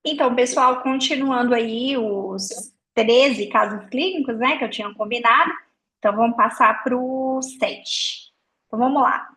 Então, pessoal, continuando aí os 13 casos clínicos, né, que eu tinha combinado. Então, vamos passar para o 7. Então, vamos lá.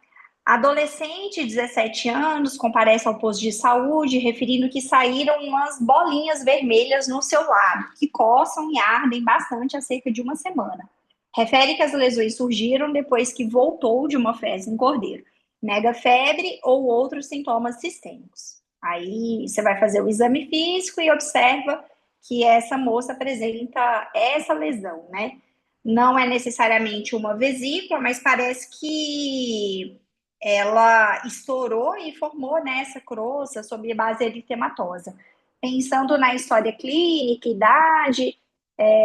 Adolescente, 17 anos, comparece ao posto de saúde, referindo que saíram umas bolinhas vermelhas no seu lábio, que coçam e ardem bastante há cerca de uma semana. Refere que as lesões surgiram depois que voltou de uma fezes em cordeiro. Nega febre ou outros sintomas sistêmicos. Aí você vai fazer o exame físico e observa que essa moça apresenta essa lesão, né? Não é necessariamente uma vesícula, mas parece que ela estourou e formou nessa crosta sobre base eritematosa. Pensando na história clínica, idade,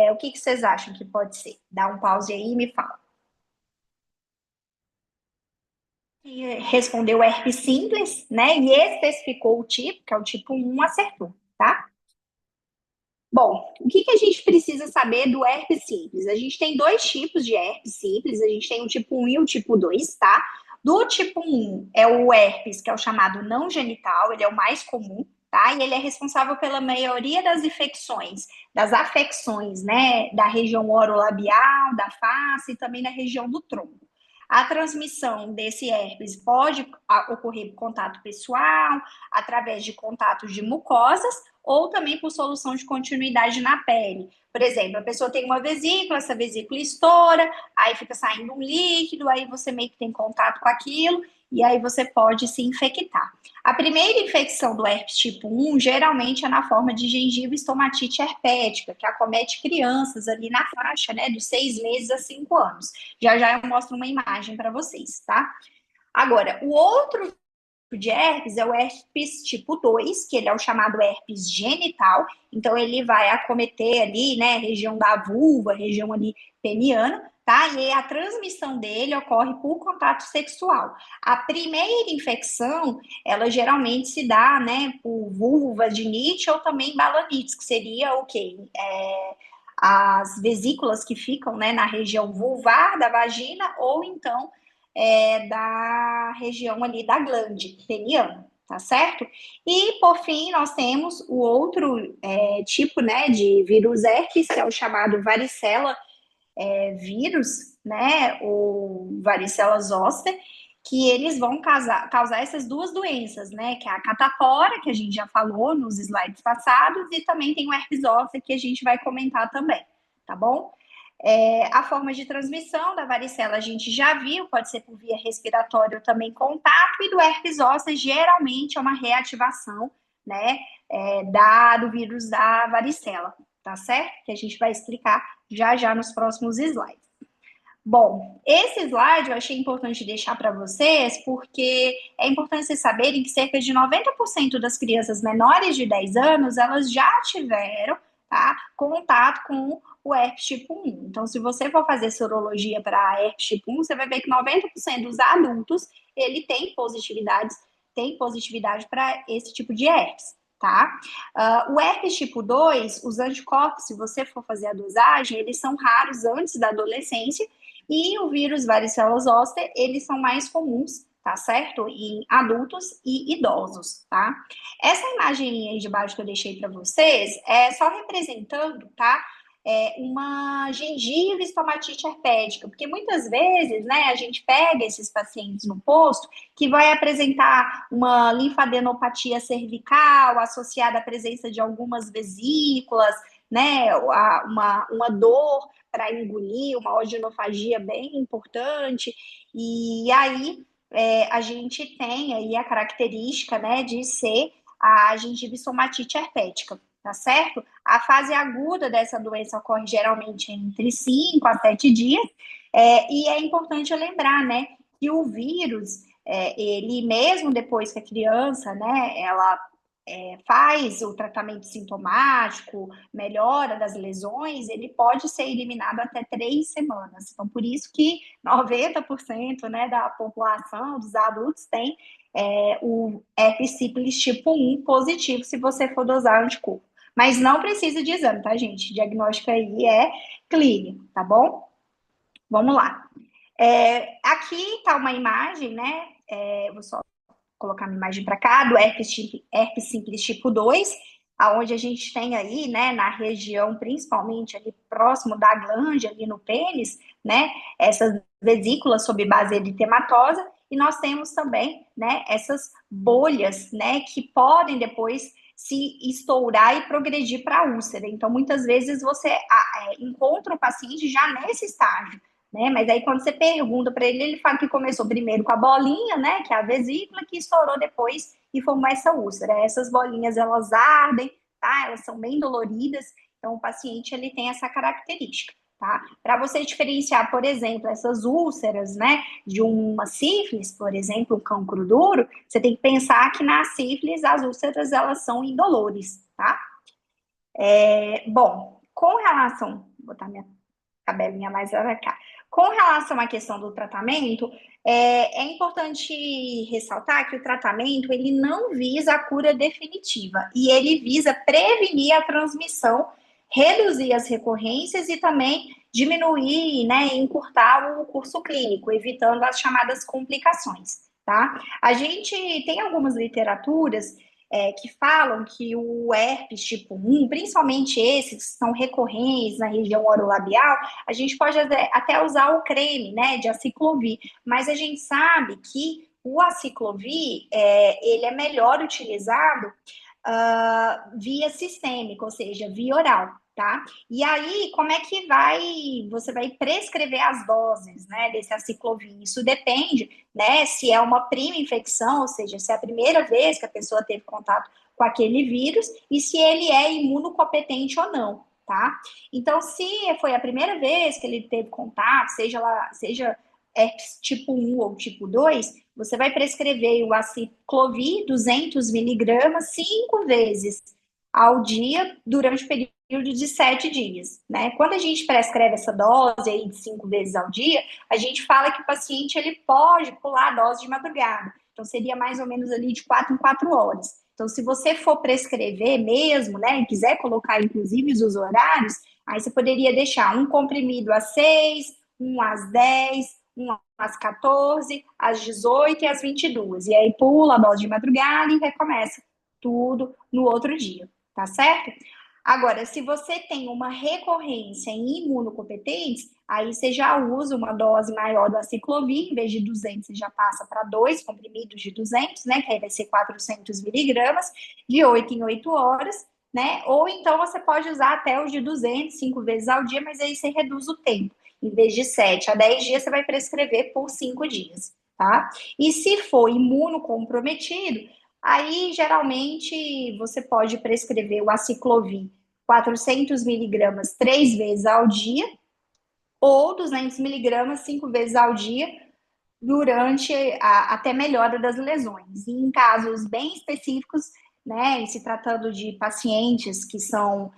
o que vocês acham que pode ser? Dá um pause aí e me fala. E respondeu herpes simples, né? E especificou o tipo, que é o tipo 1, acertou, tá? Bom, o que a gente precisa saber do herpes simples? A gente tem dois tipos de herpes simples, a gente tem o tipo 1 e o tipo 2, tá? Do tipo 1 é o herpes, que é o chamado não genital, ele é o mais comum, tá? E ele é responsável pela maioria das infecções, das afecções, né? Da região orolabial, da face e também da região do tronco. A transmissão desse herpes pode ocorrer por contato pessoal, através de contatos de mucosas, ou também por solução de continuidade na pele. Por exemplo, a pessoa tem uma vesícula, essa vesícula estoura, aí fica saindo um líquido, aí você meio que tem contato com aquilo, e aí você pode se infectar. A primeira infecção do herpes tipo 1 geralmente é na forma de gengiva estomatite herpética, que acomete crianças ali na faixa, né, dos 6 meses a 5 anos. Já já eu mostro uma imagem para vocês, tá? Agora, o outro de herpes é o herpes tipo 2, que ele é o chamado herpes genital, então ele vai acometer ali, né, região da vulva, região ali peniana, tá? E a transmissão dele ocorre por contato sexual. A primeira infecção, ela geralmente se dá, né, por vulvaginite ou também balanites, que seria o quê? As vesículas que ficam, né, na região vulvar da vagina ou então da região ali da glande peniana, tá certo? E, por fim, nós temos o outro tipo, né, de vírus herpes, que é o chamado varicela vírus, né, ou varicela zoster, que eles vão causar essas duas doenças, né, que é a catapora, que a gente já falou nos slides passados, e também tem o herpes zoster, que a gente vai comentar também, tá bom? A forma de transmissão da varicela a gente já viu, pode ser por via respiratória ou também contato, e do herpes zoster geralmente é uma reativação, né, do vírus da varicela, tá certo? Que a gente vai explicar já já nos próximos slides. Bom, esse slide eu achei importante deixar para vocês, porque é importante vocês saberem que cerca de 90% das crianças menores de 10 anos, elas já tiveram, tá, contato com o herpes tipo 1. Então, se você for fazer sorologia para herpes tipo 1, você vai ver que 90% dos adultos, ele tem positividade para esse tipo de herpes, tá? O herpes tipo 2, os anticorpos, se você for fazer a dosagem, eles são raros antes da adolescência, e o vírus varicela zoster, eles são mais comuns, tá certo? Em adultos e idosos, tá? Essa imagem aí de baixo que eu deixei para vocês é só representando, tá? Uma gengiva estomatite herpética, porque muitas vezes, né, a gente pega esses pacientes no posto que vai apresentar uma linfadenopatia cervical associada à presença de algumas vesículas, né, uma dor para engolir, uma odinofagia bem importante, e aí a gente tem aí a característica, né, de ser a gengiva estomatite herpética, tá certo? A fase aguda dessa doença ocorre geralmente entre 5 a 7 dias, e é importante lembrar, né, que o vírus, ele mesmo depois que a criança, né, ela faz o tratamento sintomático, melhora das lesões, ele pode ser eliminado até 3 semanas. Então, por isso que 90%, né, da população, dos adultos, tem o herpes simples tipo 1 positivo, se você for dosar anticorpo. Mas não precisa de exame, tá, gente? O diagnóstico aí é clínico, tá bom? Vamos lá. Aqui está uma imagem, né? Vou só colocar uma imagem para cá, do herpes simples tipo 2, aonde a gente tem aí, né, na região, principalmente ali próximo da glande, ali no pênis, né, essas vesículas sob base eritematosa, e nós temos também, né, essas bolhas, né, que podem depois se estourar e progredir para a úlcera. Então, muitas vezes você encontra o paciente já nesse estágio, né? Mas aí quando você pergunta para ele, ele fala que começou primeiro com a bolinha, né, que é a vesícula, que estourou depois e formou essa úlcera. Essas bolinhas, elas ardem, tá? Elas são bem doloridas, então o paciente, ele tem essa característica, tá? Para você diferenciar, por exemplo, essas úlceras, né, de uma sífilis, por exemplo, um cancro duro, você tem que pensar que na sífilis as úlceras, elas são indolores, tá? Bom, com relação, vou botar minha tabelinha mais para cá. Com relação à questão do tratamento, é importante ressaltar que o tratamento, ele não visa a cura definitiva, e ele visa prevenir a transmissão, reduzir as recorrências e também diminuir, né, encurtar o curso clínico, evitando as chamadas complicações, tá? A gente tem algumas literaturas que falam que o herpes tipo 1, principalmente esses que são recorrentes na região orolabial, a gente pode até usar o creme, né, de aciclovir, mas a gente sabe que o aciclovir, ele é melhor utilizado via sistêmica, ou seja, via oral, tá? E aí, como é que você vai prescrever as doses, né, desse aciclovir? Isso depende, né, se é uma prima infecção, ou seja, se é a primeira vez que a pessoa teve contato com aquele vírus e se ele é imunocompetente ou não, tá? Então, se foi a primeira vez que ele teve contato, seja herpes tipo 1 ou tipo 2, você vai prescrever o aciclovir 200 miligramas 5 vezes ao dia durante o período de 7 dias, né? Quando a gente prescreve essa dose aí de 5 vezes ao dia, a gente fala que o paciente ele pode pular a dose de madrugada. Então, seria mais ou menos ali de 4 em 4 horas. Então, se você for prescrever mesmo, né, e quiser colocar inclusive os horários, aí você poderia deixar um comprimido às 6, um às 10, um às 14, às 18 e às 22. E aí pula a dose de madrugada e recomeça tudo no outro dia, tá certo? Agora, se você tem uma recorrência em imunocompetentes, aí você já usa uma dose maior do aciclovir, em vez de 200, você já passa para 2 comprimidos de 200, né, que aí vai ser 400 miligramas, de 8 em 8 horas, né, ou então você pode usar até os de 200, 5 vezes ao dia, mas aí você reduz o tempo. Em vez de 7 a 10 dias, você vai prescrever por 5 dias, tá? E se for imunocomprometido, aí geralmente você pode prescrever o aciclovir 400 miligramas 3 vezes ao dia ou 200 miligramas 5 vezes ao dia durante até melhora das lesões. E em casos bem específicos, né, e se tratando de pacientes que são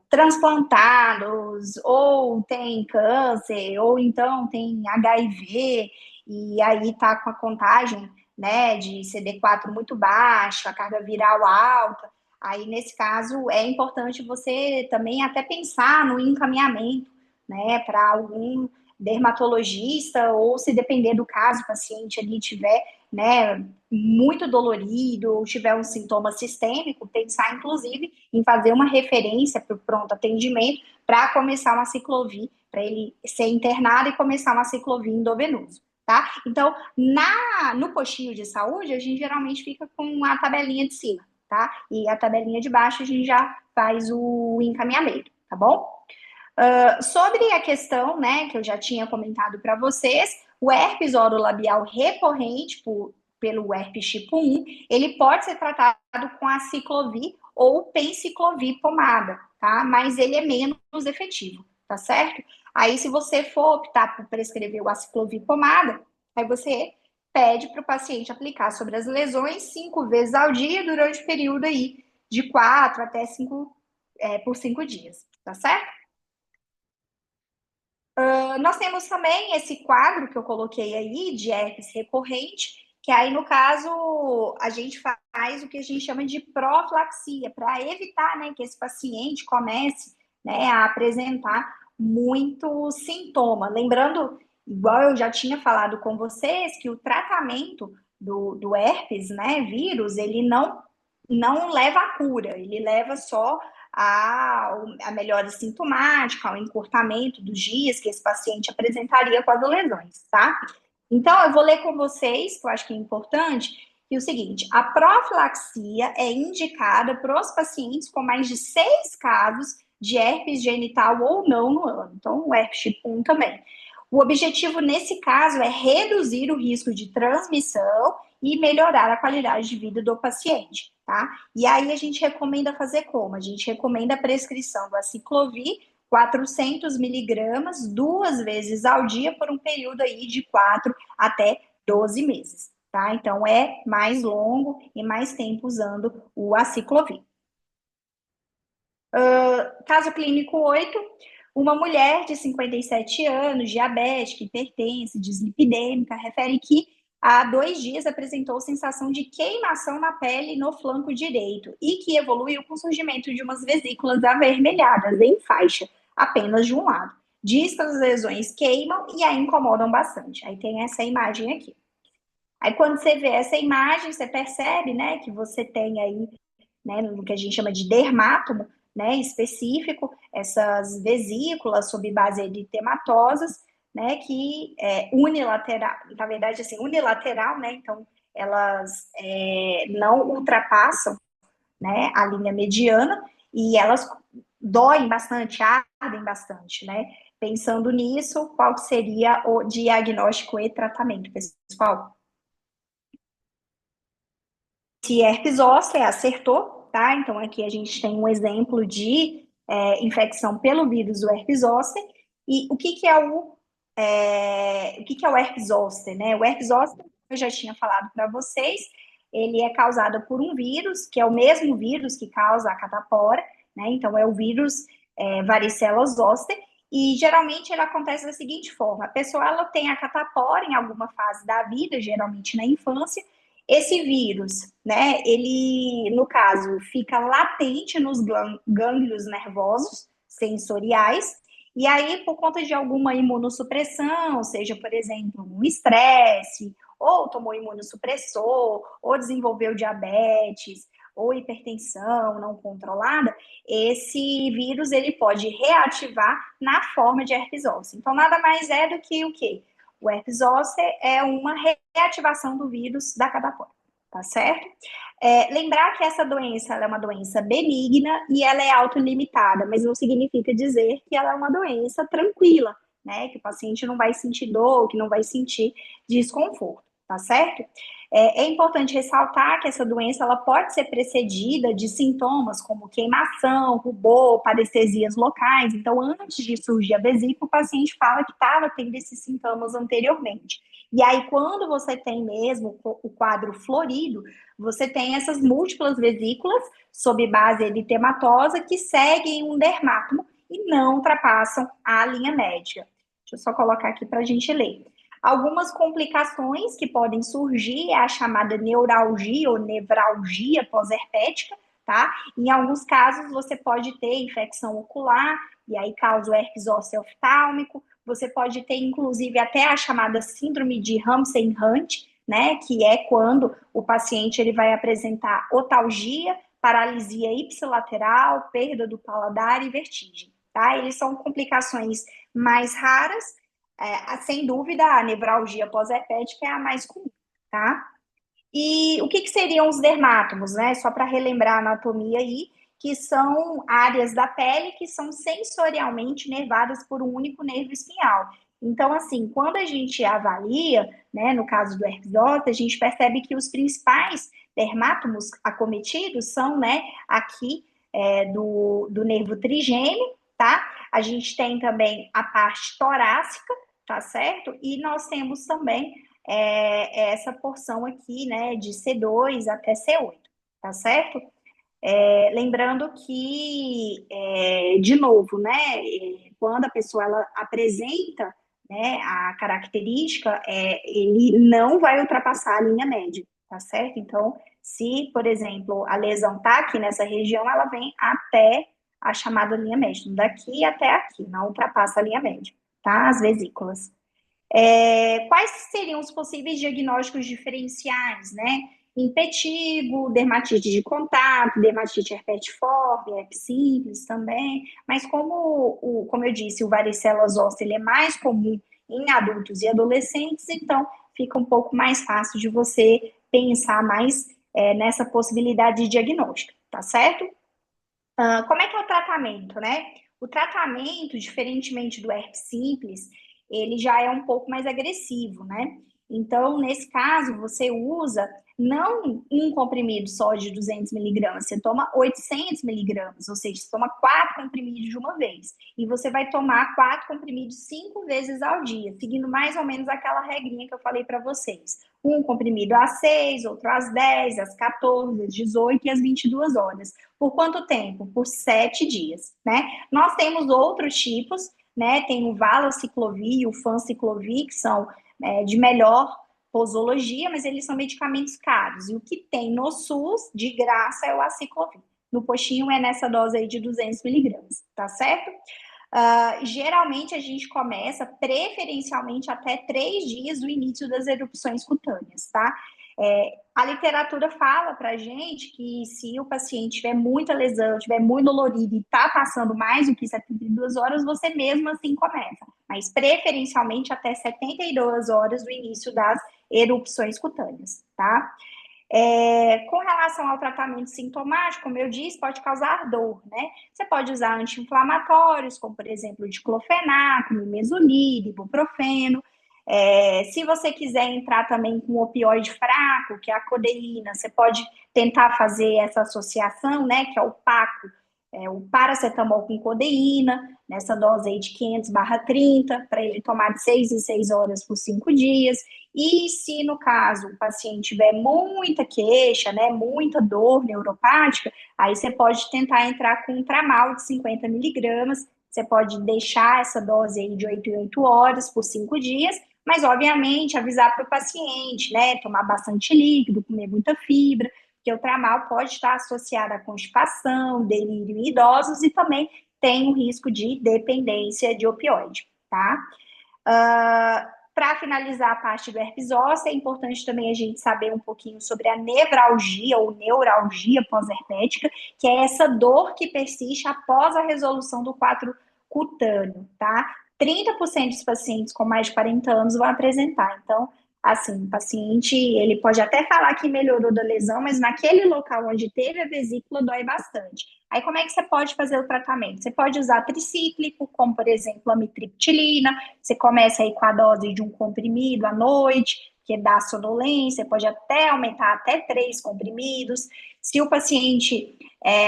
transplantados, ou tem câncer, ou então tem HIV, e aí está com a contagem, né, de CD4 muito baixa, a carga viral alta, aí nesse caso é importante você também até pensar no encaminhamento, né, para algum dermatologista, ou se depender do caso, o paciente ali tiver, né, muito dolorido, ou tiver um sintoma sistêmico, pensar, inclusive, em fazer uma referência para o pronto atendimento para começar uma ciclovir, para ele ser internado e começar uma ciclovir endovenoso, tá? Então, no postinho de saúde, a gente geralmente fica com a tabelinha de cima, tá? E a tabelinha de baixo, a gente já faz o encaminhamento, tá bom? Sobre a questão, né, que eu já tinha comentado para vocês, o herpes orolabial recorrente pelo herpes tipo 1, ele pode ser tratado com a ciclovir ou penciclovir pomada, tá? Mas ele é menos efetivo, tá certo? Aí, se você for optar por prescrever o aciclovir pomada, aí você pede para o paciente aplicar sobre as lesões 5 vezes ao dia durante o período aí de 4 até 5 por 5 dias, tá certo? Nós temos também esse quadro que eu coloquei aí de herpes recorrente, que aí, no caso, a gente faz o que a gente chama de profilaxia, para evitar, né, que esse paciente comece, né, a apresentar muito sintoma. Lembrando, igual eu já tinha falado com vocês, que o tratamento do herpes, né, vírus, ele não não leva à cura, ele leva só a melhora sintomática, ao encurtamento dos dias que esse paciente apresentaria com as lesões, tá? Então, eu vou ler com vocês, que eu acho que é importante, que é o seguinte: a profilaxia é indicada para os pacientes com mais de 6 casos de herpes genital ou não no ano. Então, o herpes tipo 1 também. O objetivo, nesse caso, é reduzir o risco de transmissão e melhorar a qualidade de vida do paciente, tá? E aí a gente recomenda fazer como? A gente recomenda a prescrição do aciclovir 400 miligramas 2 vezes ao dia por um período aí de 4 até 12 meses, tá? Então é mais longo e mais tempo usando o aciclovir. Caso clínico 8, uma mulher de 57 anos, diabética, hipertensa, dislipidêmica, refere que há 2 dias apresentou sensação de queimação na pele no flanco direito e que evoluiu com o surgimento de umas vesículas avermelhadas em faixa, apenas de um lado. Diz que as lesões queimam e a incomodam bastante. Aí tem essa imagem aqui. Aí quando você vê essa imagem, você percebe, né, que você tem aí, né, no que a gente chama de dermátomo, né, específico, essas vesículas sob base eritematosas, né, que é unilateral, na verdade, assim, unilateral, né, então elas não ultrapassam, né, a linha mediana e elas doem bastante, ardem bastante, né. Pensando nisso, qual seria o diagnóstico e tratamento, pessoal? Se herpes zoster acertou, tá? Então aqui a gente tem um exemplo de infecção pelo vírus do herpes zoster. E o que que é o herpes zoster, né? O herpes zoster, eu já tinha falado para vocês, ele é causado por um vírus, que é o mesmo vírus que causa a catapora, né? Então é o vírus varicela zoster. E geralmente ele acontece da seguinte forma: a pessoa ela tem a catapora em alguma fase da vida, geralmente na infância. Esse vírus, né, ele, no caso, fica latente nos gânglios nervosos sensoriais, e aí, por conta de alguma imunossupressão, seja, por exemplo, um estresse, ou tomou imunossupressor, ou desenvolveu diabetes, ou hipertensão não controlada, esse vírus ele pode reativar na forma de herpes zoster. Então, nada mais é do que o quê? O herpes zoster é uma reativação do vírus da catapora, tá certo? Lembrar que essa doença ela é uma doença benigna e ela é autolimitada, mas não significa dizer que ela é uma doença tranquila, né? Que o paciente não vai sentir dor, que não vai sentir desconforto, tá certo? É importante ressaltar que essa doença ela pode ser precedida de sintomas como queimação, rubor, parestesias locais. Então, antes de surgir a vesícula, o paciente fala que estava tendo esses sintomas anteriormente. E aí, quando você tem mesmo o quadro florido, você tem essas múltiplas vesículas sob base eritematosa que seguem um dermátomo e não ultrapassam a linha média. Deixa eu só colocar aqui para a gente ler. Algumas complicações que podem surgir é a chamada neuralgia ou nevralgia pós-herpética, tá? Em alguns casos, você pode ter infecção ocular, e aí causa o herpes zoster oftálmico. Você pode ter, inclusive, até a chamada síndrome de Ramsay-Hunt, né? Que é quando o paciente ele vai apresentar otalgia, paralisia ipsilateral, perda do paladar e vertigem, tá? Eles são complicações mais raras, sem dúvida, a nevralgia pós-herpética é a mais comum, tá? E o que, que seriam os dermátomos, né? Só para relembrar a anatomia aí, que são áreas da pele que são sensorialmente nervadas por um único nervo espinhal. Então, assim, quando a gente avalia, né, no caso do herpes zoster, a gente percebe que os principais dermátomos acometidos são, né, aqui do nervo trigêmeo, tá? A gente tem também a parte torácica, tá certo? E nós temos também essa porção aqui, né, de C2 até C8, tá certo? Lembrando que, de novo, né, quando a pessoa ela apresenta, né, a característica, ele não vai ultrapassar a linha média, tá certo? Então, se, por exemplo, a lesão tá aqui nessa região, ela vem até a chamada linha média, então, daqui até aqui, não ultrapassa a linha média, tá? As vesículas. Quais seriam os possíveis diagnósticos diferenciais, né? impetigo, dermatite de contato, dermatite herpetiforme, herpes simples também, mas como eu disse, o varicela zoster ele é mais comum em adultos e adolescentes, então fica um pouco mais fácil de você pensar mais nessa possibilidade de diagnóstico, tá certo? Como é que é o tratamento, né? O tratamento, diferentemente do herpes simples, ele já é um pouco mais agressivo, né? Então, nesse caso, você usa não um comprimido só de 200 miligramas, você toma 800 miligramas, ou seja, você toma 4 comprimidos de uma vez. E você vai tomar 4 comprimidos 5 vezes ao dia, seguindo mais ou menos aquela regrinha que eu falei para vocês. Um comprimido às 6, outro às 10, às 14, às 18 e às 22 horas. Por quanto tempo? Por 7 dias, né? Nós temos outros tipos, né? Tem o Valaciclovir e o Fanciclovir, que são de melhor posologia, mas eles são medicamentos caros. E o que tem no SUS, de graça, é o aciclovir. No postinho é nessa dose aí de 200 miligramas, tá certo? Geralmente a gente começa preferencialmente até 3 dias do início das erupções cutâneas, tá? A literatura fala pra gente que se o paciente tiver muita lesão, tiver muito dolorido e tá passando mais do que 72 horas, você mesmo assim começa, mas preferencialmente até 72 horas do início das erupções cutâneas, tá? Com relação ao tratamento sintomático, como eu disse, pode causar dor, né? Você pode usar anti-inflamatórios, como por exemplo, diclofenaco, nimesulida, ibuprofeno. Se você quiser entrar também com opioide fraco, que é a codeína, você pode tentar fazer essa associação, né? Que é o PACO, o paracetamol com codeína, nessa dose aí de 500/30, para ele tomar de 6 em 6 horas por 5 dias. E se, no caso, o paciente tiver muita queixa, né, muita dor neuropática, aí você pode tentar entrar com um tramal de 50 miligramas, você pode deixar essa dose aí de 8 em 8 horas por 5 dias, mas, obviamente, avisar para o paciente, né, tomar bastante líquido, comer muita fibra, porque o tramal pode estar associado à constipação, delírio em idosos e também tem o risco de dependência de opioide, tá? Para finalizar a parte do herpes zoster, é importante também a gente saber um pouquinho sobre a nevralgia ou neuralgia pós-herpética, que é essa dor que persiste após a resolução do quadro cutâneo, tá? 30% dos pacientes com mais de 40 anos vão apresentar. Então, assim, o paciente, ele pode até falar que melhorou da lesão, mas naquele local onde teve a vesícula dói bastante. Aí, como é que você pode fazer o tratamento? Você pode usar tricíclico, como, por exemplo, amitriptilina. Você começa aí com a dose de um comprimido à noite, que dá sonolência, pode até aumentar até 3 comprimidos. Se o paciente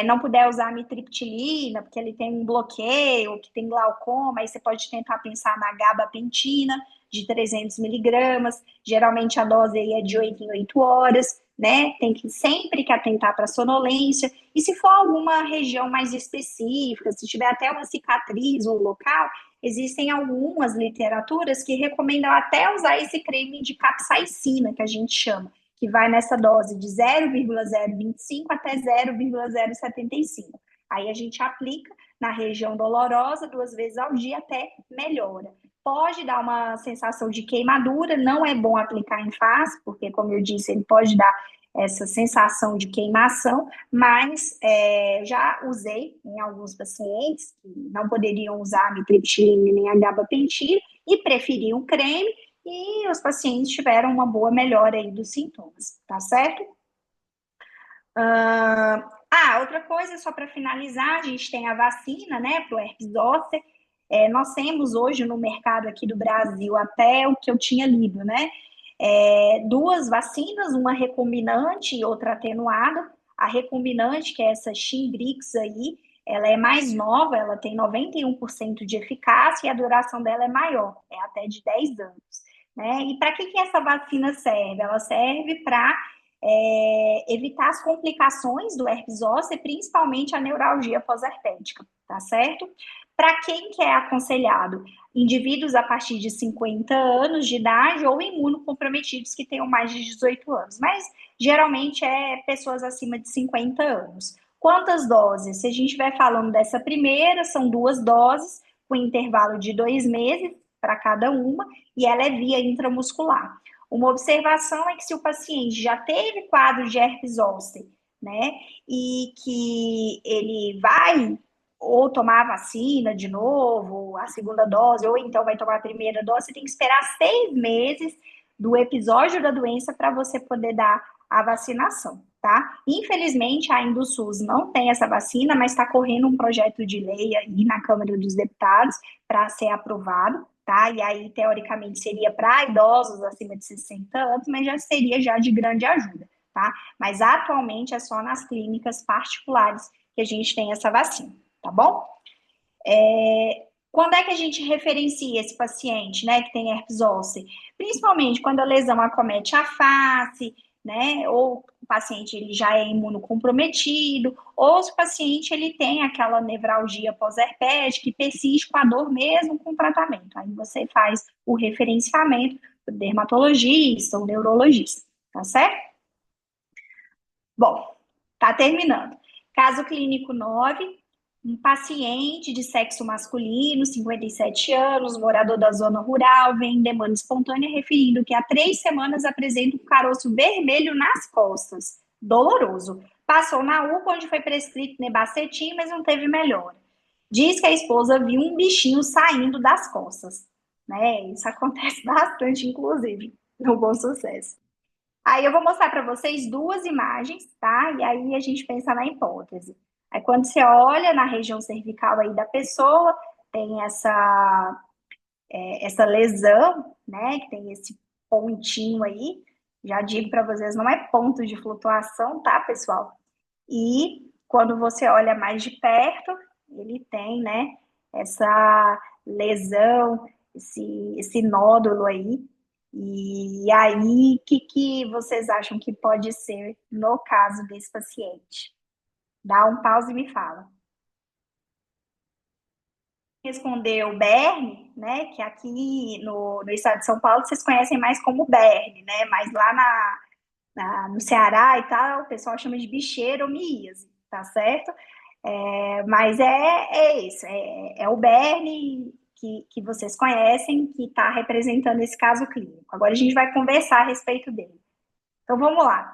não puder usar amitriptilina, porque ele tem um bloqueio, que tem glaucoma, aí você pode tentar pensar na gabapentina, de 300 miligramas. Geralmente a dose aí é de 8 em 8 horas, né? Tem que sempre que atentar para sonolência. E se for alguma região mais específica, se tiver até uma cicatriz ou local, existem algumas literaturas que recomendam até usar esse creme de capsaicina, que a gente chama, que vai nessa dose de 0,025 até 0,075. Aí a gente aplica na região dolorosa 2 vezes ao dia até melhora. Pode dar uma sensação de queimadura, não é bom aplicar em face, porque, como eu disse, ele pode dar essa sensação de queimação, mas já usei em alguns pacientes que não poderiam usar amitriptilina nem a gabapentina e preferiam creme, e os pacientes tiveram uma boa melhora aí dos sintomas, tá certo? Outra coisa, só para finalizar, a gente tem a vacina, né, para o herpes zoster. Nós temos hoje no mercado aqui do Brasil, até o que eu tinha lido, né, 2 vacinas, uma recombinante e outra atenuada. A recombinante, que é essa Shingrix aí, ela é mais nova, ela tem 91% de eficácia e a duração dela é maior, é até de 10 anos. Né? E para que essa vacina serve? Ela serve para evitar as complicações do herpes zoster, principalmente a neuralgia pós-herpética, tá certo? Para quem que é aconselhado? Indivíduos a partir de 50 anos de idade ou imunocomprometidos que tenham mais de 18 anos, mas geralmente é pessoas acima de 50 anos. Quantas doses? Se a gente estiver falando dessa primeira, são 2 doses, com intervalo de 2 meses para cada uma, e ela é via intramuscular. Uma observação é que se o paciente já teve quadro de herpes zoster, né, e que ele vai ou tomar a vacina de novo, a segunda dose, ou então vai tomar a primeira dose, você tem que esperar 6 meses do episódio da doença para você poder dar a vacinação, tá? Infelizmente, ainda o SUS não tem essa vacina, mas está correndo um projeto de lei aí na Câmara dos Deputados para ser aprovado, tá? E aí, teoricamente, seria para idosos acima de 60 anos, mas já seria já de grande ajuda, tá? Mas atualmente é só nas clínicas particulares que a gente tem essa vacina, tá bom? Quando é que a gente referencia esse paciente, né, que tem herpes zoster? Principalmente quando a lesão acomete a face, né, ou o paciente ele já é imunocomprometido, ou se o paciente ele tem aquela nevralgia pós-herpética que persiste com a dor mesmo com o tratamento. Aí você faz o referenciamento do dermatologista ou neurologista, tá certo? Bom, tá terminando. Caso clínico 9, um paciente de sexo masculino, 57 anos, morador da zona rural, vem em demanda espontânea, referindo que há 3 semanas apresenta um caroço vermelho nas costas, doloroso. Passou na UPA, onde foi prescrito nebacetim, mas não teve melhora. Diz que a esposa viu um bichinho saindo das costas. Né? Isso acontece bastante, inclusive, no Bom Sucesso. Aí eu vou mostrar para vocês duas imagens, tá? E aí a gente pensa na hipótese. Aí quando você olha na região cervical aí da pessoa, tem essa lesão, né? Que tem esse pontinho aí. Já digo para vocês, não é ponto de flutuação, tá, pessoal? E quando você olha mais de perto, ele tem, né? Essa lesão, esse nódulo aí. E aí, o que vocês acham que pode ser no caso desse paciente? Dá um pause e me fala. Respondeu Berne, né? Que aqui no estado de São Paulo vocês conhecem mais como Berne, né? Mas lá no Ceará e tal, o pessoal chama de bicheiro ou miíase, tá certo? Mas é isso, é o Berne que vocês conhecem, que está representando esse caso clínico. Agora a gente vai conversar a respeito dele. Então vamos lá.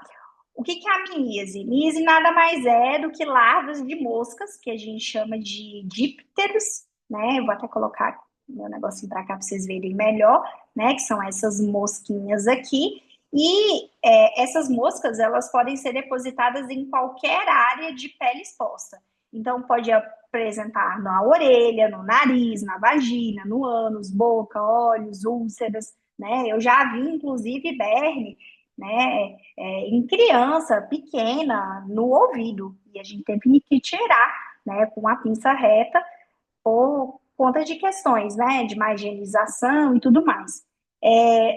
O que é a miíase? Miíase nada mais é do que larvas de moscas, que a gente chama de dípteros, né? Eu vou até colocar meu negocinho para cá para vocês verem melhor, né? Que são essas mosquinhas aqui. E essas moscas, elas podem ser depositadas em qualquer área de pele exposta. Então, pode apresentar na orelha, no nariz, na vagina, no ânus, boca, olhos, úlceras, né? Eu já vi, inclusive, berne, né? Em criança pequena, no ouvido. E a gente teve que tirar, né? Com a pinça reta, por conta de questões, né? De má higienização e tudo mais.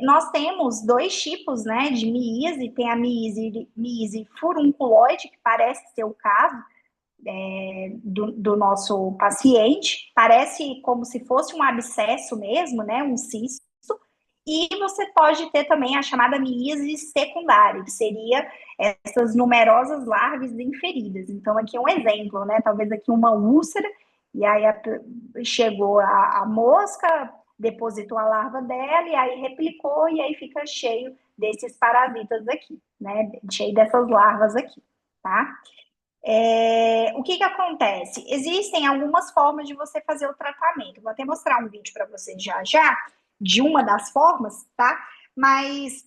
Nós temos dois tipos, né, de miíase. Tem a miíase furunculoide, que parece ser o caso do nosso paciente, parece como se fosse um abscesso mesmo, né, um cisto. E você pode ter também a chamada miíase secundária, que seria essas numerosas larvas inferidas. Então, aqui é um exemplo, né? Talvez aqui uma úlcera, e aí chegou a mosca, depositou a larva dela, e aí replicou, e aí fica cheio desses parasitas aqui, né? Cheio dessas larvas aqui, tá? O que acontece? Existem algumas formas de você fazer o tratamento. Vou até mostrar um vídeo para vocês já já, de uma das formas, tá? Mas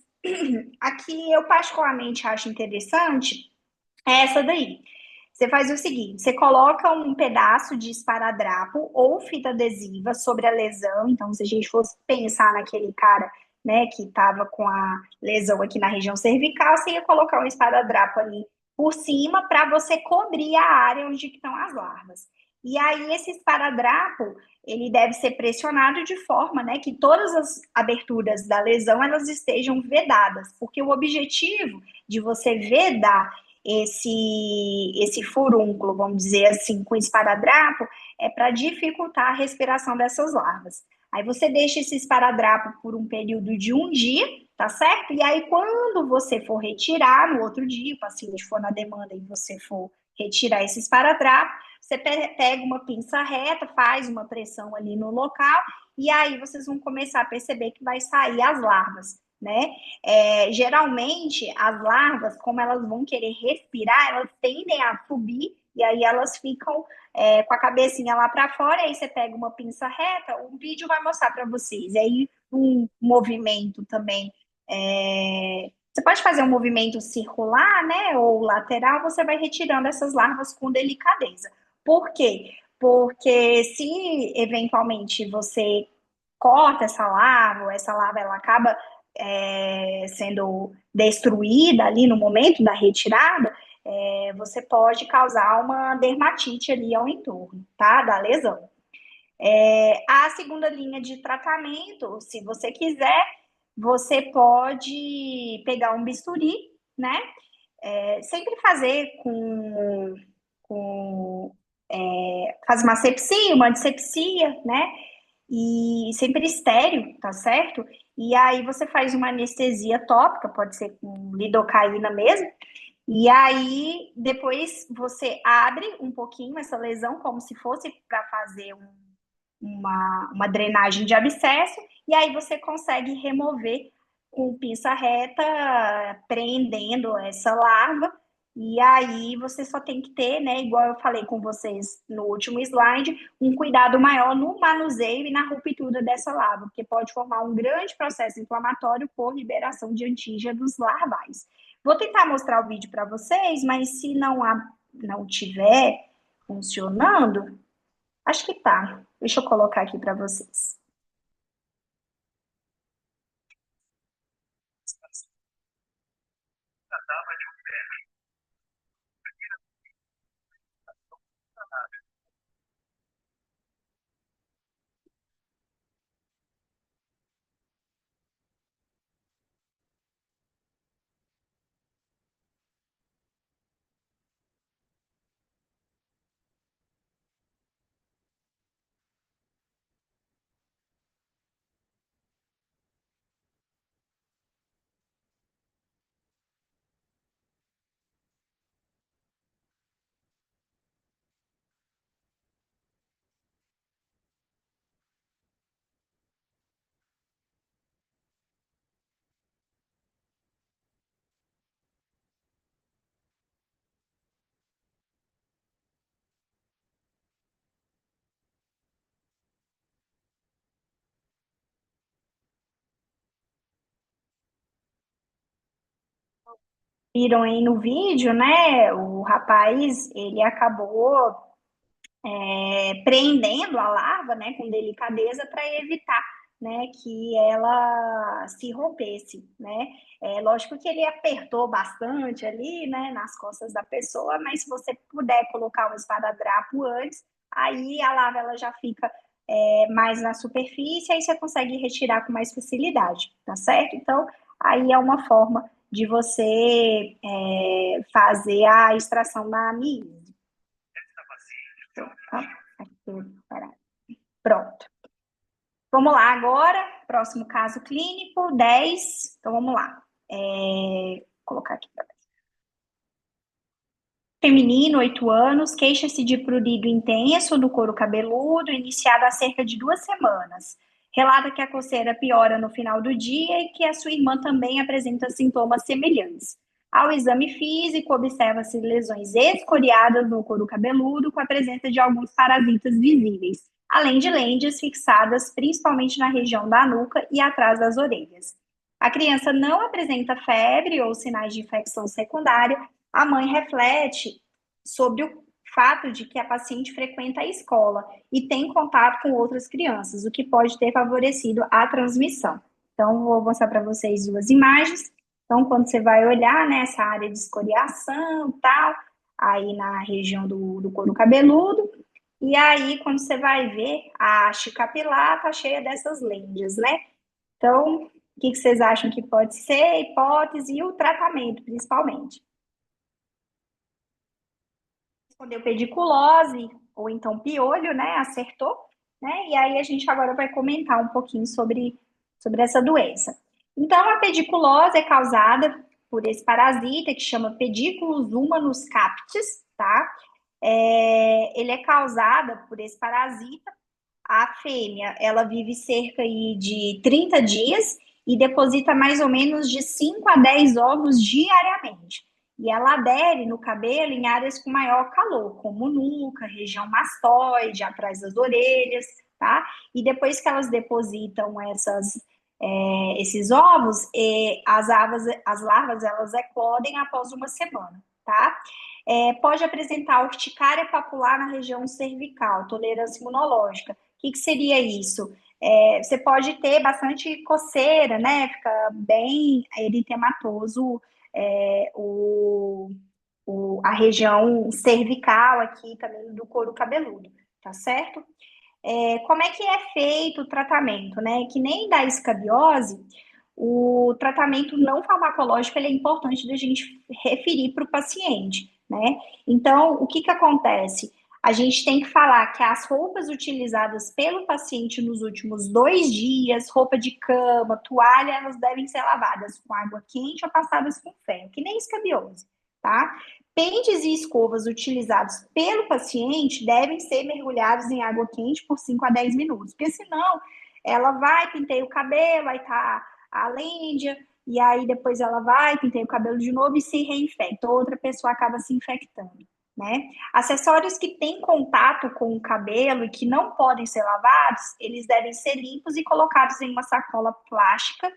aqui eu particularmente acho interessante essa daí. Você faz o seguinte: você coloca um pedaço de esparadrapo ou fita adesiva sobre a lesão. Então, se a gente fosse pensar naquele cara, né, que estava com a lesão aqui na região cervical, você ia colocar um esparadrapo ali por cima para você cobrir a área onde estão as larvas. E aí, esse esparadrapo, ele deve ser pressionado de forma, né, que todas as aberturas da lesão, elas estejam vedadas, porque o objetivo de você vedar esse furúnculo, vamos dizer assim, com esparadrapo, é para dificultar a respiração dessas larvas. Aí você deixa esse esparadrapo por um período de um dia, tá certo? E aí, quando você for retirar, no outro dia, o paciente for na demanda e você for retirar esse esparadrapo, você pega uma pinça reta, faz uma pressão ali no local, e aí vocês vão começar a perceber que vai sair as larvas, né? Geralmente, as larvas, como elas vão querer respirar, elas tendem a subir e aí elas ficam com a cabecinha lá para fora, aí você pega uma pinça reta, o vídeo vai mostrar para vocês. E aí, um movimento também. Você pode fazer um movimento circular, né, ou lateral, você vai retirando essas larvas com delicadeza. Por quê? Porque se eventualmente você corta essa larva ela acaba sendo destruída ali no momento da retirada, você pode causar uma dermatite ali ao entorno, tá? Da lesão. A segunda linha de tratamento, se você quiser, você pode pegar um bisturi, né? Sempre fazer com faz uma asepsia, uma dissepsia, né? E sempre estéreo, tá certo? E aí você faz uma anestesia tópica, pode ser com lidocaína mesmo, e aí depois você abre um pouquinho essa lesão, como se fosse para fazer uma drenagem de abscesso, e aí você consegue remover com pinça reta, prendendo essa larva, e aí você só tem que ter, né, igual eu falei com vocês no último slide, um cuidado maior no manuseio e na ruptura dessa larva, porque pode formar um grande processo inflamatório por liberação de antígenos larvais. Vou tentar mostrar o vídeo para vocês, mas se não tiver funcionando, acho que tá. Deixa eu colocar aqui para vocês. Viram aí no vídeo, né? O rapaz, ele acabou prendendo a larva, né, com delicadeza para evitar, né, que ela se rompesse, né? Lógico que ele apertou bastante ali, né, nas costas da pessoa, mas se você puder colocar um esparadrapo antes, aí a larva ela já fica mais na superfície, aí você consegue retirar com mais facilidade, tá certo? Então, aí é uma forma de você fazer a extração da amíase. Pronto. Vamos lá agora, próximo caso clínico, 10. Então vamos lá. Vou colocar aqui. Feminino, 8 anos, queixa-se de prurido intenso do couro cabeludo, iniciado há cerca de 2 semanas. Relata que a coceira piora no final do dia e que a sua irmã também apresenta sintomas semelhantes. Ao exame físico, observa-se lesões escoriadas no couro cabeludo, com a presença de alguns parasitas visíveis, além de lentes fixadas principalmente na região da nuca e atrás das orelhas. A criança não apresenta febre ou sinais de infecção secundária. A mãe reflete sobre o fato de que a paciente frequenta a escola e tem contato com outras crianças, o que pode ter favorecido a transmissão. Então, vou mostrar para vocês duas imagens. Então, quando você vai olhar nessa área de escoriação e tal, aí na região do couro cabeludo, e aí quando você vai ver, a haste capilar tá cheia dessas lendas, né? Então, o que vocês acham que pode ser? Hipótese e o tratamento, principalmente. Respondeu pediculose, ou então piolho, né? Acertou, né? E aí a gente agora vai comentar um pouquinho sobre essa doença. Então, a pediculose é causada por esse parasita que chama Pediculus humanus captis, tá? Ele é causada por esse parasita. A fêmea, ela vive cerca de 30 dias e deposita mais ou menos de 5 a 10 ovos diariamente. E ela adere no cabelo em áreas com maior calor, como nuca, região mastoide, atrás das orelhas, tá? E depois que elas depositam esses ovos, as larvas elas eclodem após uma semana, tá? Pode apresentar urticária papular na região cervical, tolerância imunológica. O que seria isso? Você pode ter bastante coceira, né? Fica bem eritematoso a região cervical aqui também do couro cabeludo, tá certo? Como é que é feito o tratamento, né? Que nem da escabiose, o tratamento não farmacológico ele é importante da gente referir para o paciente, né? Então, o que acontece? A gente tem que falar que as roupas utilizadas pelo paciente nos últimos 2 dias, roupa de cama, toalha, elas devem ser lavadas com água quente ou passadas com ferro, que nem escabiose, tá? Pentes e escovas utilizados pelo paciente devem ser mergulhados em água quente por 5 a 10 minutos, porque senão ela vai, penteia o cabelo, aí tá a lêndia, e aí depois ela vai, penteia o cabelo de novo e se reinfecta. Outra pessoa acaba se infectando, né? Acessórios que têm contato com o cabelo e que não podem ser lavados, eles devem ser limpos e colocados em uma sacola plástica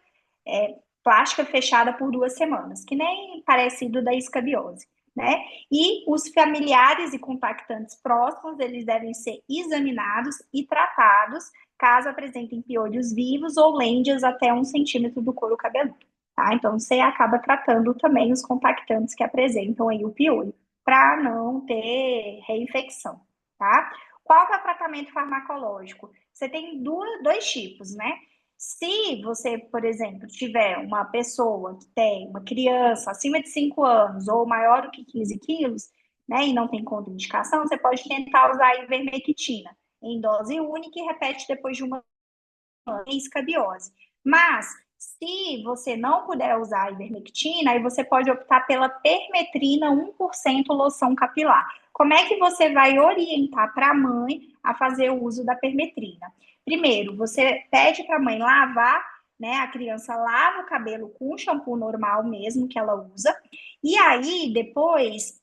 fechada por 2 semanas, que nem parecido da escabiose, né? E os familiares e contactantes próximos, eles devem ser examinados e tratados caso apresentem piolhos vivos ou lêndias até 1 centímetro do couro cabeludo, tá? Então, você acaba tratando também os contactantes que apresentam aí o piolho, para não ter reinfecção, tá? Qual que é o tratamento farmacológico? Você tem dois tipos, né? Se você, por exemplo, tiver uma pessoa que tem uma criança acima de 5 anos ou maior do que 15 quilos, né, e não tem contraindicação, você pode tentar usar a ivermectina em dose única e repete depois de uma escabiose. Mas, se você não puder usar a ivermectina, aí você pode optar pela permetrina 1% loção capilar. Como é que você vai orientar para a mãe a fazer o uso da permetrina? Primeiro, você pede para a mãe lavar, né? A criança lava o cabelo com o shampoo normal mesmo que ela usa. E aí, depois,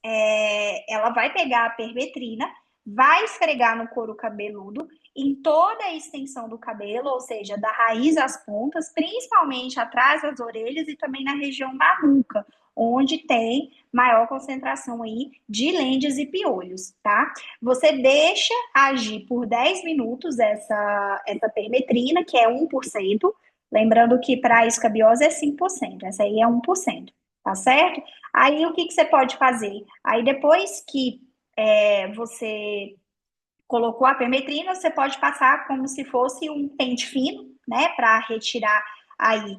ela vai pegar a permetrina, vai esfregar no couro cabeludo em toda a extensão do cabelo, ou seja, da raiz às pontas, principalmente atrás das orelhas e também na região da nuca, onde tem maior concentração aí de lêndias e piolhos, tá? Você deixa agir por 10 minutos essa permetrina, que é 1%, lembrando que para a escabiose é 5%, essa aí é 1%, tá certo? Aí o que você pode fazer? Aí depois que você colocou a permetrina, você pode passar como se fosse um pente fino, né, para retirar aí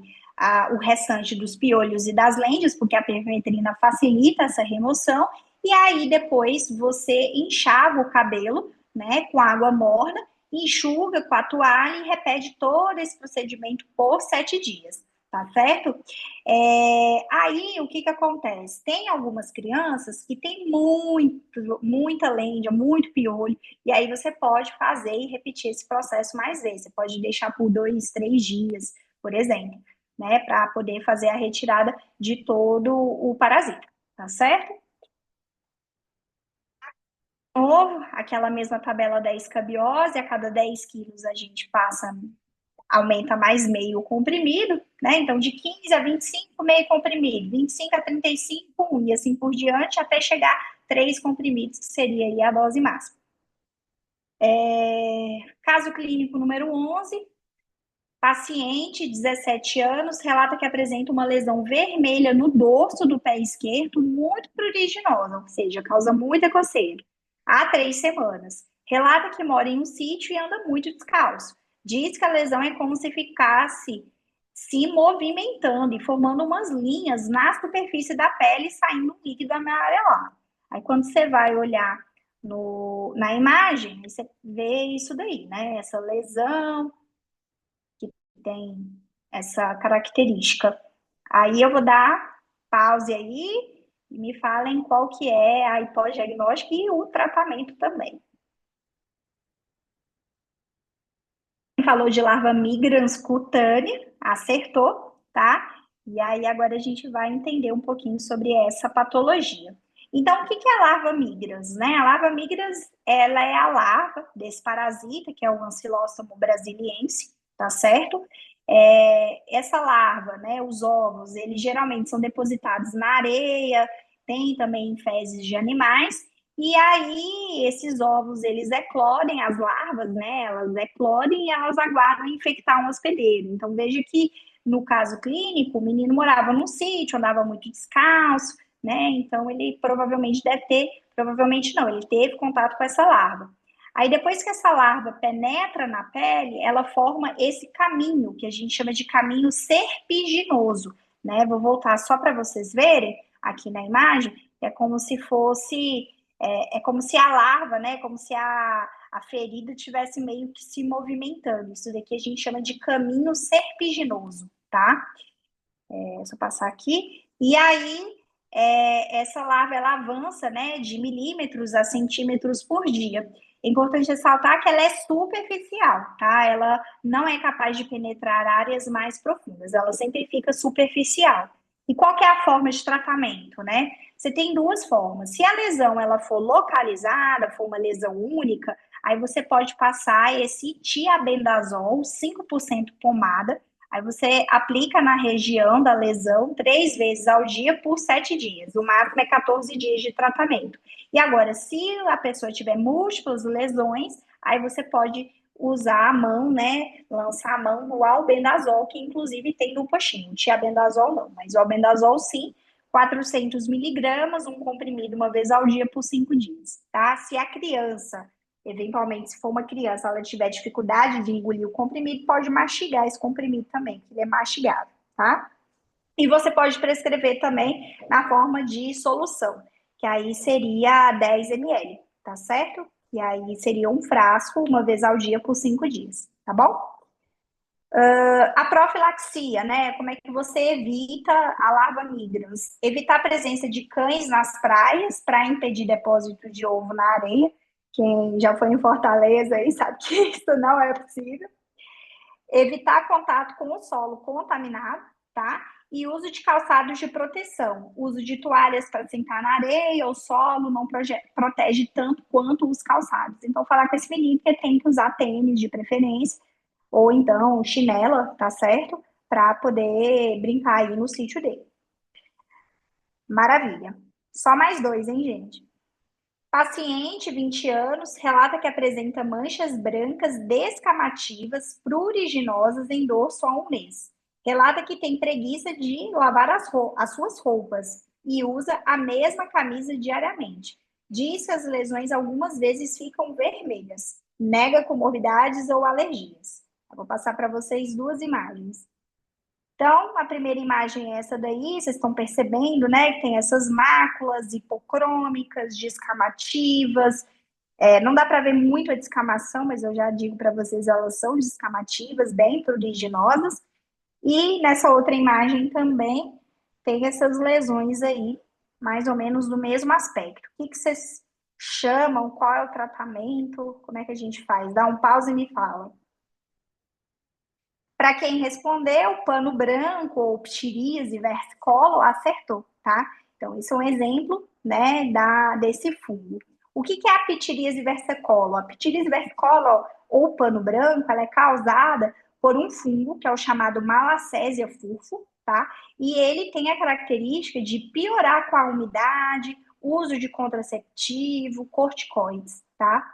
o restante dos piolhos e das lêndias, porque a permetrina facilita essa remoção, e aí depois você enxava o cabelo, né, com água morna, enxuga com a toalha e repete todo esse procedimento por 7 dias, tá certo? Aí, o que acontece? Tem algumas crianças que têm muita lêndia, muito piolho, e aí você pode fazer e repetir esse processo mais vezes. Você pode deixar por 2, 3 dias, por exemplo, né? Para poder fazer a retirada de todo o parasita, tá certo? De novo, aquela mesma tabela da escabiose, a cada 10 quilos a gente aumenta mais meio comprimido, né? Então, de 15 a 25, meio comprimido, 25 a 35, e assim por diante, até chegar a 3 comprimidos, que seria aí a dose máxima. Caso clínico número 11, paciente, 17 anos, relata que apresenta uma lesão vermelha no dorso do pé esquerdo, muito pruriginosa, ou seja, causa muita coceira, há 3 semanas. Relata que mora em um sítio e anda muito descalço. Diz que a lesão é como se ficasse se movimentando e formando umas linhas na superfície da pele, saindo um líquido amarelado. Aí, quando você vai olhar na imagem, você vê isso daí, né? Essa lesão que tem essa característica. Aí eu vou dar pause aí e me falem qual que é a hipótese diagnóstica e o tratamento também. Falou de larva migrans cutânea, Acertou, tá? E aí agora a gente vai entender um pouquinho sobre essa patologia. Então, o que é a larva migras, né? A larva migras, ela é a larva desse parasita, que é o Ancylostomum brasiliense, tá certo? Essa larva, né, os ovos, eles geralmente são depositados na areia, tem também em fezes de animais, e aí esses ovos, eles eclodem, as larvas, né, elas eclodem e elas aguardam infectar um hospedeiro. Então, veja que no caso clínico, o menino morava num sítio, andava muito descalço, né, então ele provavelmente deve ter, provavelmente não, ele teve contato com essa larva. Aí depois que essa larva penetra na pele, ela forma esse caminho, que a gente chama de caminho serpiginoso, né? Vou voltar só para vocês verem aqui na imagem, é como se fosse, como se a larva, né? Como se a ferida tivesse meio que se movimentando. Isso daqui a gente chama de caminho serpiginoso, tá? Deixa eu passar aqui. E aí, essa larva, ela avança, né, de milímetros a centímetros por dia. É importante ressaltar que ela é superficial, tá? Ela não é capaz de penetrar áreas mais profundas, ela sempre fica superficial. E qual que é a forma de tratamento, né? Você tem duas formas. Se a lesão ela for localizada, for uma lesão única, aí você pode passar esse tiabendazol 5% pomada. Aí você aplica na região da lesão 3 vezes ao dia por 7 dias. O máximo é 14 dias de tratamento. E agora, se a pessoa tiver múltiplas lesões, aí você pode usar a mão, né? Lançar a mão no albendazol, que inclusive tem no postinho. O tiabendazol não, mas o albendazol sim. 400 miligramas, um comprimido uma vez ao dia por 5 dias, tá? Se a criança eventualmente, se for uma criança, ela tiver dificuldade de engolir o comprimido, pode mastigar esse comprimido também, que ele é mastigável, tá? E você pode prescrever também na forma de solução, que aí seria 10 ml, tá certo? E aí seria um frasco uma vez ao dia por 5 dias, tá bom? A profilaxia, né? Como é que você evita a larva migras? Evitar a presença de cães nas praias para impedir depósito de ovo na areia. Quem já foi em Fortaleza aí sabe que isso não é possível. Evitar contato com o solo contaminado, tá? E uso de calçados de proteção. Uso de toalhas para sentar na areia ou solo não protege tanto quanto os calçados. Então, falar com esse menino que tem que usar tênis de preferência ou então chinela, tá certo? Para poder brincar aí no sítio dele. Maravilha. Só mais dois, hein, gente? Paciente, 20 anos, relata que apresenta manchas brancas descamativas, pruriginosas em dorso há um mês. Relata que tem preguiça de lavar as suas roupas e usa a mesma camisa diariamente. Diz que as lesões algumas vezes ficam vermelhas. Nega comorbidades ou alergias. Eu vou passar para vocês duas imagens. Então, a primeira imagem é essa daí, vocês estão percebendo, né, que tem essas máculas hipocrômicas, descamativas. Não dá para ver muito a descamação, mas eu já digo para vocês, elas são descamativas, bem pruriginosas. E nessa outra imagem também tem essas lesões aí, mais ou menos do mesmo aspecto. O que vocês chamam? Qual é o tratamento? Como é que a gente faz? Dá um pause e me fala. Para quem respondeu, pano branco ou ptiríase versicolor, acertou, tá? Então, isso é um exemplo, né, desse fungo. O que é a ptiríase versicolor? A ptiríase versicolor, ou pano branco, ela é causada por um fungo, que é o chamado Malacésia furfo, tá? E ele tem a característica de piorar com a umidade, uso de contraceptivo, corticoides, tá?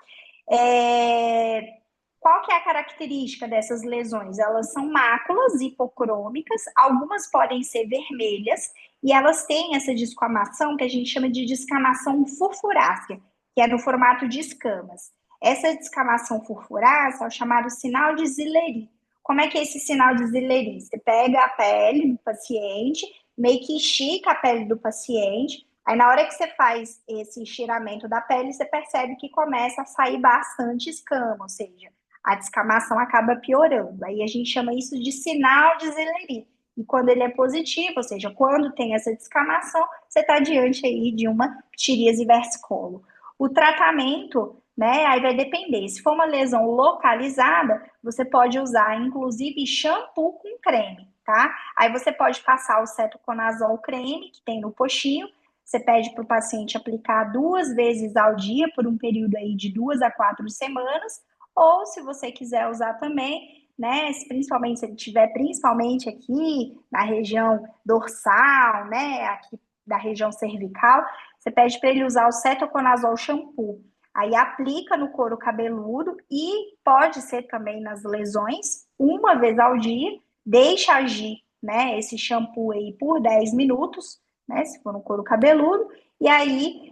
Qual que é a característica dessas lesões? Elas são máculas hipocrômicas, algumas podem ser vermelhas, e elas têm essa descamação que a gente chama de descamação furfurácea, que é no formato de escamas. Essa descamação furfurácea é o chamado sinal de Zilleri. Como é que é esse sinal de Zilleri? Você pega a pele do paciente, meio que estica a pele do paciente, aí na hora que você faz esse estiramento da pele, você percebe que começa a sair bastante escama, ou seja, a descamação acaba piorando. Aí a gente chama isso de sinal de Zilleri. E quando ele é positivo, ou seja, quando tem essa descamação, você está diante aí de uma ptiríase versicolor. O tratamento, né? Aí vai depender. Se for uma lesão localizada, você pode usar, inclusive, shampoo com creme, tá? Aí você pode passar o cetoconazol creme, que tem no postinho, você pede para o paciente aplicar 2 vezes ao dia, por um período aí de 2 a 4 semanas, ou se você quiser usar também, né, principalmente se ele tiver principalmente aqui na região dorsal, né, aqui da região cervical, você pede para ele usar o cetoconazol shampoo. Aí aplica no couro cabeludo e pode ser também nas lesões, 1 vez ao dia, deixa agir, né, esse shampoo aí por 10 minutos, né, se for no couro cabeludo, e aí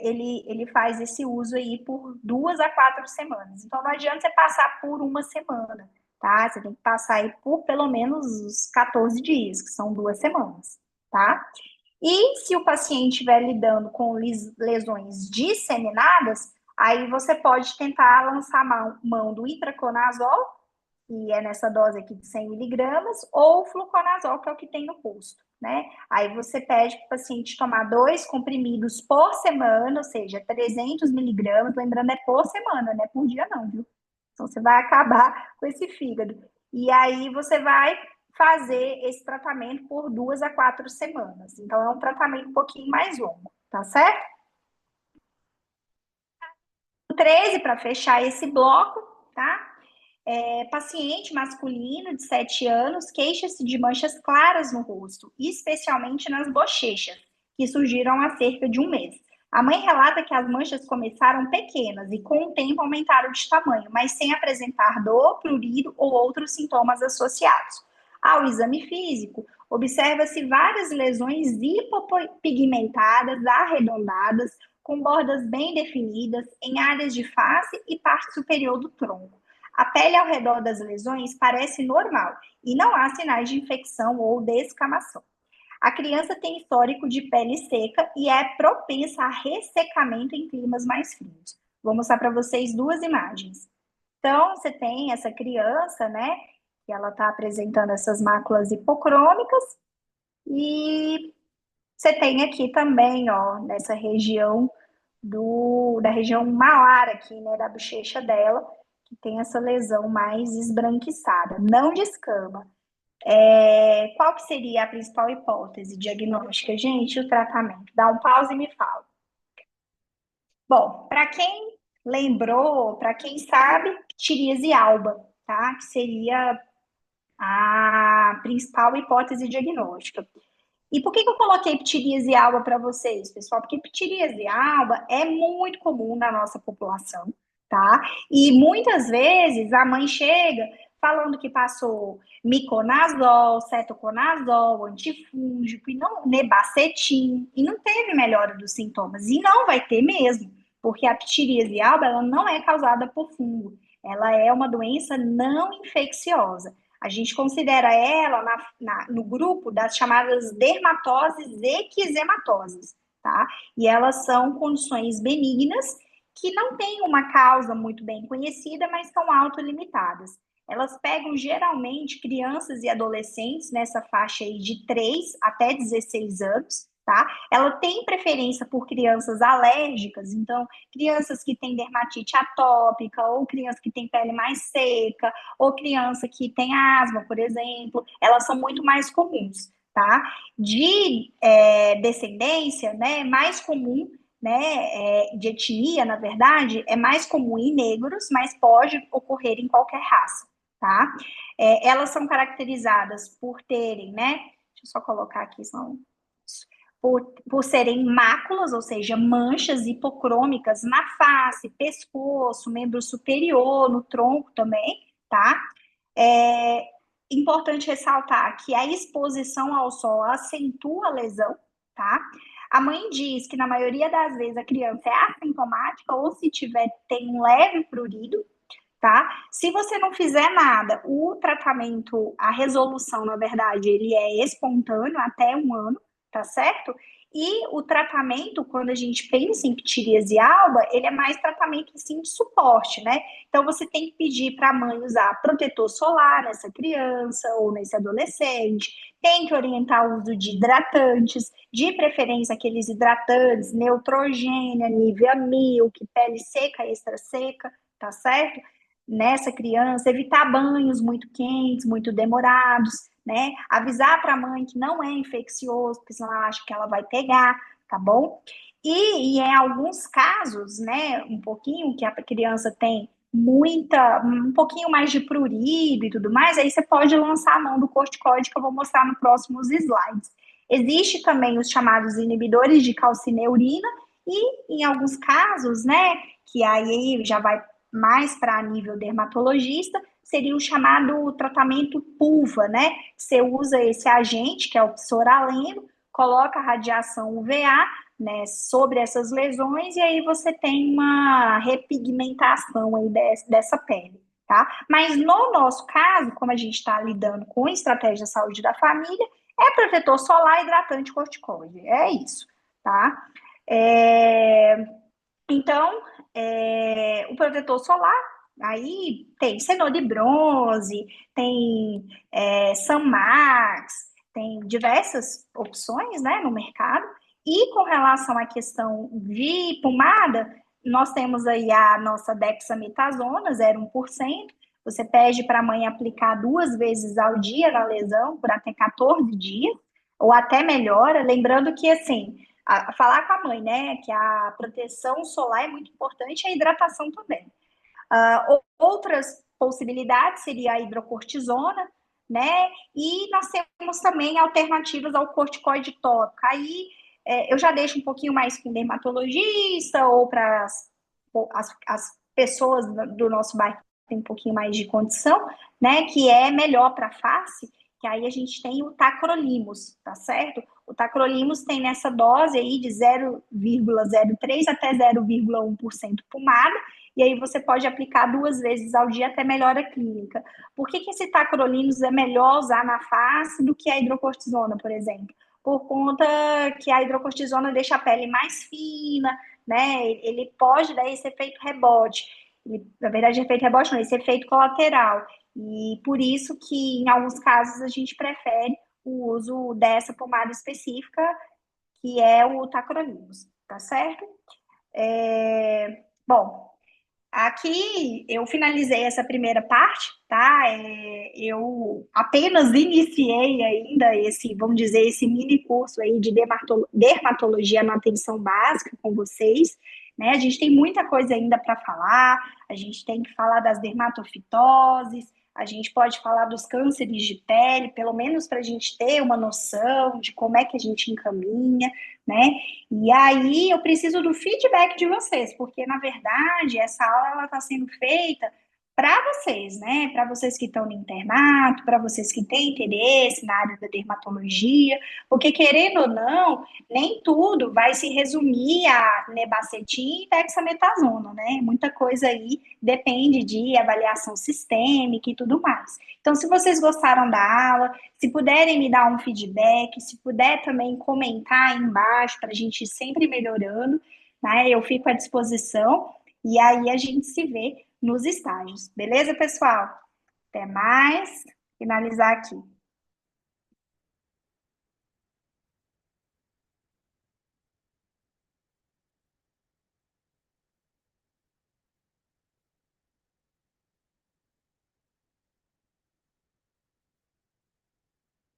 ele faz esse uso aí por 2 a 4 semanas. Então não adianta você passar por uma semana, tá? Você tem que passar aí por pelo menos os 14 dias, que são 2 semanas, tá? E se o paciente estiver lidando com lesões disseminadas, aí você pode tentar lançar mão do itraconazol, que é nessa dose aqui de 100 miligramas, ou o fluconazol, que é o que tem no posto, né? Aí você pede para o paciente tomar 2 comprimidos por semana, ou seja, 300 miligramas, lembrando, é por semana, não é por dia não, viu? Então você vai acabar com esse fígado. E aí você vai fazer esse tratamento por 2 a 4 semanas. Então é um tratamento um pouquinho mais longo, tá certo? 13 para fechar esse bloco, tá? Paciente masculino de 7 anos queixa-se de manchas claras no rosto, especialmente nas bochechas, que surgiram há cerca de um mês. A mãe relata que as manchas começaram pequenas e, com o tempo, aumentaram de tamanho, mas sem apresentar dor, prurido ou outros sintomas associados. Ao exame físico, observa-se várias lesões hipopigmentadas, arredondadas, com bordas bem definidas em áreas de face e parte superior do tronco. A pele ao redor das lesões parece normal e não há sinais de infecção ou descamação. A criança tem histórico de pele seca e é propensa a ressecamento em climas mais frios. Vou mostrar para vocês 2 imagens. Então, você tem essa criança, né, que ela está apresentando essas máculas hipocrômicas e você tem aqui também, ó, nessa região da região malar aqui, né, da bochecha dela, que tem essa lesão mais esbranquiçada, não de escama. Qual que seria a principal hipótese diagnóstica? Gente, o tratamento. Dá um pause e me fala. Bom, para quem lembrou, para quem sabe, psoríase alba, tá? Que seria a principal hipótese diagnóstica. E por que eu coloquei psoríase alba para vocês, pessoal? Porque psoríase alba é muito comum na nossa população, tá? E muitas vezes a mãe chega falando que passou miconazol, cetoconazol, antifúngico, e não, nebacetim, e não teve melhora dos sintomas. E não vai ter mesmo, porque a psoríase alba ela não é causada por fungo. Ela é uma doença não infecciosa. A gente considera ela no grupo das chamadas dermatoses eczematoses, tá? E elas são condições benignas que não têm uma causa muito bem conhecida, mas são autolimitadas. Elas pegam geralmente crianças e adolescentes nessa faixa aí de 3 até 16 anos, tá? Ela tem preferência por crianças alérgicas, então crianças que têm dermatite atópica ou criança que tem pele mais seca, ou criança que tem asma, por exemplo, elas são muito mais comuns, tá? De descendência, né, mais comum, né, de etnia, na verdade, é mais comum em negros, mas pode ocorrer em qualquer raça, tá? Elas são caracterizadas por terem, né, deixa eu só colocar aqui, são por serem máculas, ou seja, manchas hipocrômicas na face, pescoço, membro superior, no tronco também, tá? É importante ressaltar que a exposição ao sol acentua a lesão, tá? A mãe diz que na maioria das vezes a criança é assintomática ou se tiver tem um leve prurido, tá? Se você não fizer nada, o tratamento, a resolução, na verdade, ele é espontâneo até um ano, tá certo? E o tratamento, quando a gente pensa em ptiríase alba, ele é mais tratamento assim, de suporte, né? Então você tem que pedir para a mãe usar protetor solar nessa criança ou nesse adolescente, tem que orientar o uso de hidratantes, de preferência aqueles hidratantes, Neutrogena, Nivea Milk, pele seca, extra seca, tá certo? Nessa criança, evitar banhos muito quentes, muito demorados, né? Avisar para a mãe que não é infeccioso, porque senão ela acha que ela vai pegar, tá bom? E em alguns casos, né, um pouquinho que a criança tem um pouquinho mais de prurido e tudo mais, aí você pode lançar a mão do corticoide que eu vou mostrar nos próximos slides. Existe também os chamados inibidores de calcineurina e em alguns casos, né, que aí já vai mais para nível dermatologista, seria o chamado tratamento PUVA, né? Você usa esse agente, que é o psoraleno, coloca a radiação UVA, né, sobre essas lesões, e aí você tem uma repigmentação aí dessa pele, tá? Mas no nosso caso, como a gente está lidando com estratégia de saúde da família, é protetor solar, hidratante, corticoide, é isso, tá? Então, o protetor solar, aí tem Senor de Bronze, tem Sanmax, tem diversas opções, né, no mercado. E com relação à questão de pomada, nós temos aí a nossa dexametasona, 0,1%. Você pede para a mãe aplicar 2 vezes ao dia na lesão, por até 14 dias, ou até melhora. Lembrando que, assim, falar com a mãe, né, que a proteção solar é muito importante e a hidratação também. Outras possibilidades seria a hidrocortisona, né, e nós temos também alternativas ao corticoide tópico. Aí eu já deixo um pouquinho mais com o dermatologista ou para as pessoas do nosso bairro que tem um pouquinho mais de condição, né, que é melhor para a face, que aí a gente tem o tacrolimus, tá certo? O tacrolimus tem nessa dose aí de 0,03 até 0,1% pomada, e aí você pode aplicar 2 vezes ao dia até melhora clínica. Por que esse tacrolimus é melhor usar na face do que a hidrocortisona, por exemplo? Por conta que a hidrocortisona deixa a pele mais fina, né? Ele pode dar esse efeito rebote. Na verdade, efeito rebote não, esse efeito colateral. E por isso que, em alguns casos, a gente prefere o uso dessa pomada específica, que é o tacrolimus, tá certo? Bom, aqui eu finalizei essa primeira parte, tá? Eu apenas iniciei ainda esse, vamos dizer, esse mini curso aí de dermatologia na atenção básica com vocês, né? A gente tem muita coisa ainda para falar, a gente tem que falar das dermatofitoses, a gente pode falar dos cânceres de pele, pelo menos para a gente ter uma noção de como é que a gente encaminha, né? E aí eu preciso do feedback de vocês, porque na verdade essa aula está sendo feita para vocês, né? Para vocês que estão no internato, para vocês que têm interesse na área da dermatologia, porque querendo ou não, nem tudo vai se resumir a nebacetina e dexametasona, né? Muita coisa aí depende de avaliação sistêmica e tudo mais. Então, se vocês gostaram da aula, se puderem me dar um feedback, se puder também comentar aí embaixo para a gente ir sempre melhorando, né? Eu fico à disposição e aí a gente se vê nos estágios. Beleza, pessoal? Até mais. Finalizar aqui.